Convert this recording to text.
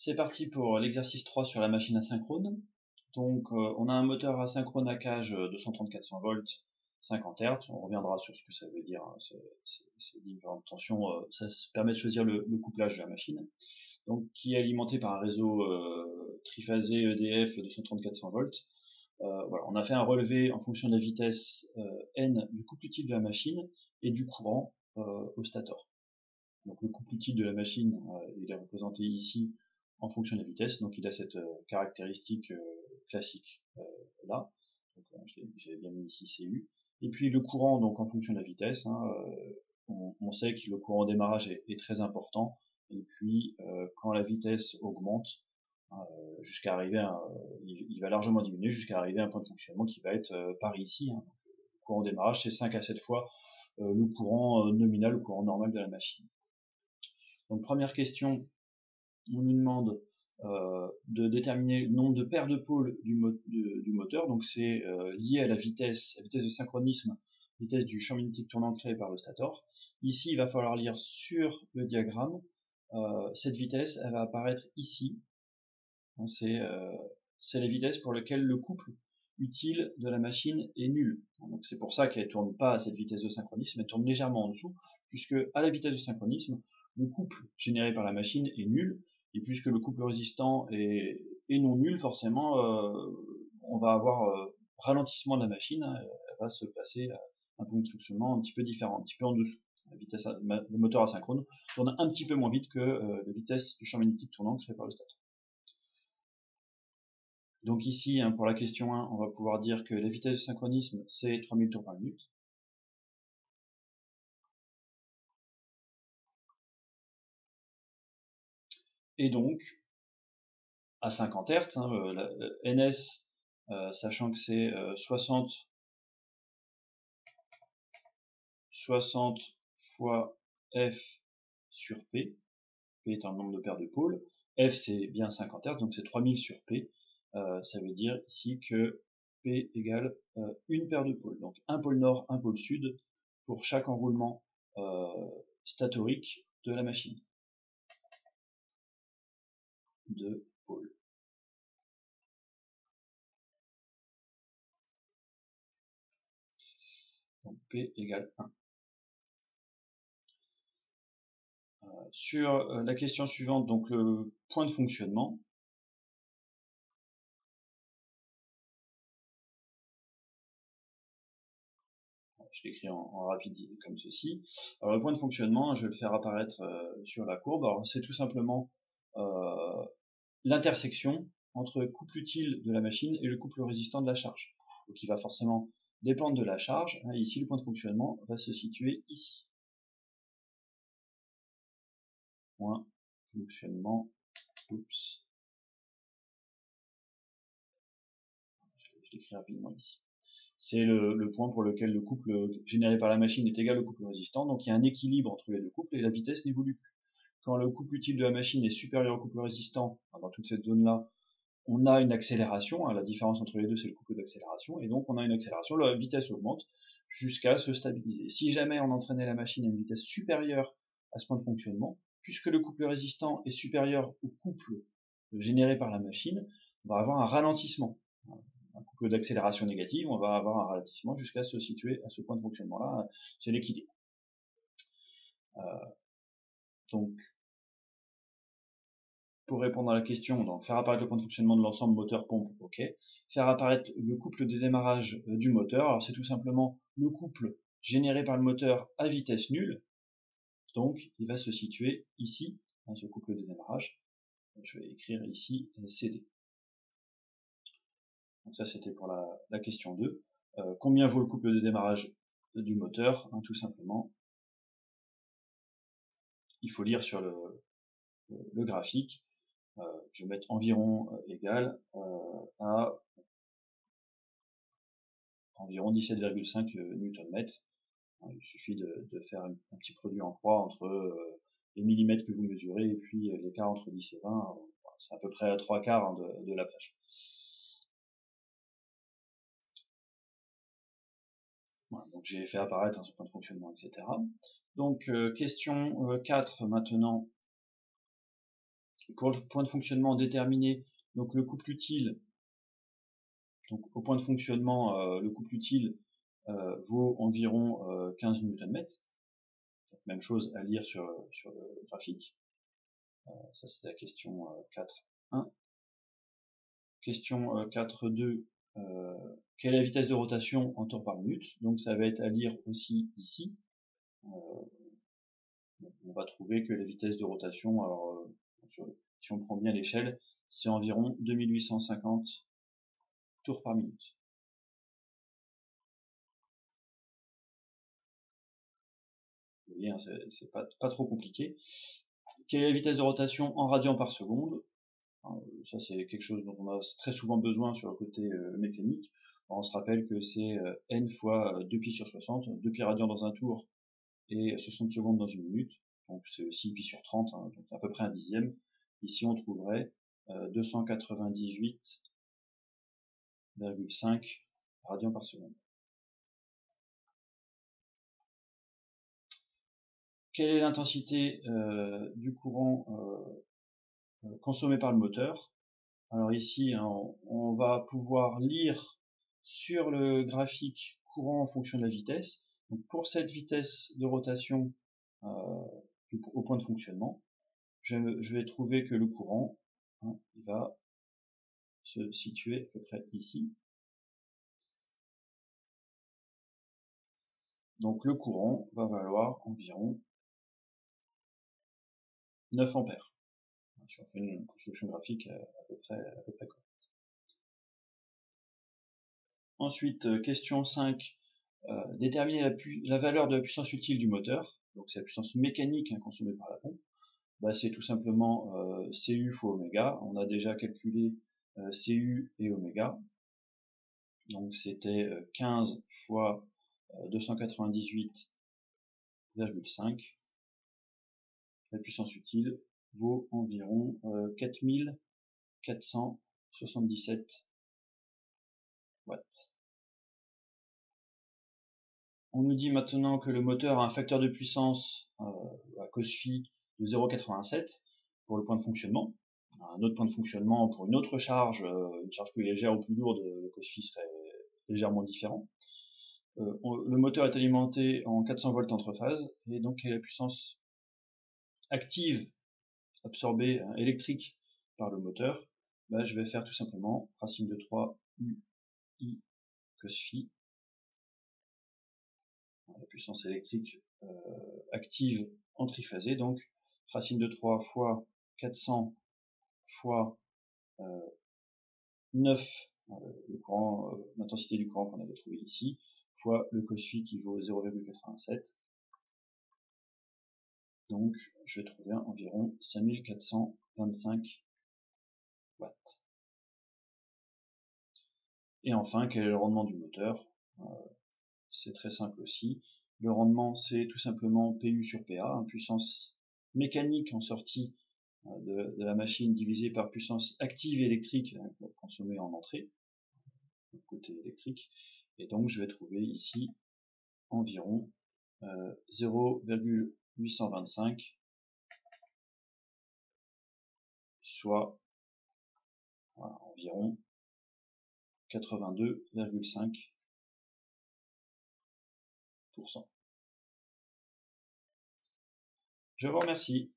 C'est parti pour l'exercice 3 sur la machine asynchrone. Donc on a un moteur asynchrone à cage 230-400 volts, 50 Hz. On reviendra sur ce que ça veut dire, hein, ces différentes tensions. Ça se permet de choisir le couplage de la machine. Donc qui est alimenté par un réseau triphasé EDF 230-400 volts. Voilà, on a fait un relevé en fonction de la vitesse N du couple utile de la machine et du courant au stator. Donc le couple utile de la machine, il est représenté ici en fonction de la vitesse, donc il a cette caractéristique classique là, donc j'avais bien mis ici CU, et puis le courant donc en fonction de la vitesse, hein, on sait que le courant au démarrage est très important, et puis quand la vitesse augmente, jusqu'à arriver à, il va largement diminuer jusqu'à arriver à un point de fonctionnement qui va être par ici, hein. Le courant au démarrage c'est 5 à 7 fois le courant nominal, le courant normal de la machine. Donc première question, on nous demande de déterminer le nombre de paires de pôles du moteur, donc c'est lié à la vitesse de synchronisme, vitesse du champ magnétique tournant créé par le stator. Ici, il va falloir lire sur le diagramme, cette vitesse, elle va apparaître ici, c'est la vitesse pour laquelle le couple utile de la machine est nul. Donc c'est pour ça qu'elle ne tourne pas à cette vitesse de synchronisme, elle tourne légèrement en dessous, puisque à la vitesse de synchronisme, le couple généré par la machine est nul, et puisque le couple résistant est non nul, forcément, on va avoir ralentissement de la machine, hein, elle va se passer à un point de fonctionnement un petit peu différent, un petit peu en dessous. Le moteur asynchrone tourne un petit peu moins vite que la vitesse du champ magnétique tournant créé par le stator. Donc ici, hein, pour la question 1, on va pouvoir dire que la vitesse de synchronisme, c'est 3000 tours par minute. Et donc, à 50 Hz, hein, NS, sachant que c'est 60 fois F sur P, P étant le nombre de paires de pôles, F c'est bien 50 Hz, donc c'est 3000 sur P, ça veut dire ici que P égale une paire de pôles, donc un pôle nord, un pôle sud, pour chaque enroulement statorique de la machine. De pôles. Donc P égale 1. Sur la question suivante, donc le point de fonctionnement. Je l'écris en rapide comme ceci. Alors le point de fonctionnement, je vais le faire apparaître sur la courbe. Alors c'est tout simplement l'intersection entre le couple utile de la machine et le couple résistant de la charge. Donc il va forcément dépendre de la charge. Ici, le point de fonctionnement va se situer ici. Point fonctionnement. Oups. Je l'écris rapidement ici. C'est le point pour lequel le couple généré par la machine est égal au couple résistant, donc il y a un équilibre entre les deux couples et la vitesse n'évolue plus. Quand le couple utile de la machine est supérieur au couple résistant, dans toute cette zone-là, on a une accélération, la différence entre les deux c'est le couple d'accélération, et donc on a une accélération, la vitesse augmente jusqu'à se stabiliser. Si jamais on entraînait la machine à une vitesse supérieure à ce point de fonctionnement, puisque le couple résistant est supérieur au couple généré par la machine, on va avoir un ralentissement. Un couple d'accélération négative, on va avoir un ralentissement jusqu'à se situer à ce point de fonctionnement-là, c'est l'équilibre. Donc, pour répondre à la question, donc faire apparaître le point de fonctionnement de l'ensemble moteur-pompe, ok. Faire apparaître le couple de démarrage du moteur, alors c'est tout simplement le couple généré par le moteur à vitesse nulle, donc il va se situer ici, dans ce couple de démarrage. Donc, je vais écrire ici CD. Donc ça c'était pour la question 2. Combien vaut le couple de démarrage du moteur, tout simplement. Il faut lire sur le graphique. Je vais mettre environ égal à environ 17,5 Nm. Il suffit de faire un petit produit en croix entre les millimètres que vous mesurez et puis l'écart entre 10 et 20. C'est à peu près à 3/4 de la plage. Voilà, donc j'ai fait apparaître ce point de fonctionnement, etc. Donc question 4 maintenant. Pour le point de fonctionnement déterminé, donc le couple utile, donc au point de fonctionnement, le couple utile vaut environ 15 Nm. Même chose à lire sur le graphique. Ça c'est la question 4.1. Question 4.2. Quelle est la vitesse de rotation en tours par minute? Donc ça va être à lire aussi ici. On va trouver que la vitesse de rotation, alors si on prend bien l'échelle, c'est environ 2850 tours par minute. Vous voyez, hein, c'est pas trop compliqué. Quelle est la vitesse de rotation en radians par seconde? Ça c'est quelque chose dont on a très souvent besoin sur le côté mécanique. On se rappelle que c'est n fois 2 pi sur 60, 2 pi radians dans un tour et 60 secondes dans une minute. Donc c'est 6 pi sur 30, hein, donc à peu près un dixième. Ici on trouverait 298,5 radians par seconde. Quelle est l'intensité du courant consommé par le moteur? Alors ici, hein, on va pouvoir lire sur le graphique courant en fonction de la vitesse. Donc pour cette vitesse de rotation au point de fonctionnement, je vais trouver que le courant, hein, il va se situer à peu près ici. Donc le courant va valoir environ 9 ampères. Si on fait une construction graphique à peu près correcte. Ensuite, question 5. Déterminer la valeur de la puissance utile du moteur. Donc c'est la puissance mécanique consommée par la pompe. Bah, c'est tout simplement Cu fois oméga. On a déjà calculé Cu et oméga. Donc c'était 15 fois 298,5. La puissance utile vaut environ 4477 watts. On nous dit maintenant que le moteur a un facteur de puissance à cos phi de 0,87 pour le point de fonctionnement. Un autre point de fonctionnement pour une autre charge, une charge plus légère ou plus lourde, le cos phi serait légèrement différent. Le moteur est alimenté en 400 volts entre phases, et donc la puissance active absorbée électrique par le moteur, bah, je vais faire tout simplement racine de 3 ui cos phi, la puissance électrique active en triphasé, donc racine de 3 fois 400 fois 9, le courant, l'intensité du courant qu'on avait trouvé ici, fois le cos phi qui vaut 0,87. Donc je vais trouver environ 5425 watts. Et enfin, quel est le rendement du moteur? C'est très simple aussi. Le rendement, c'est tout simplement PU sur PA, puissance mécanique en sortie de la machine divisée par puissance active électrique consommée en entrée, côté électrique. Et donc je vais trouver ici environ 0,825, soit voilà, environ 82,5%. Je vous remercie.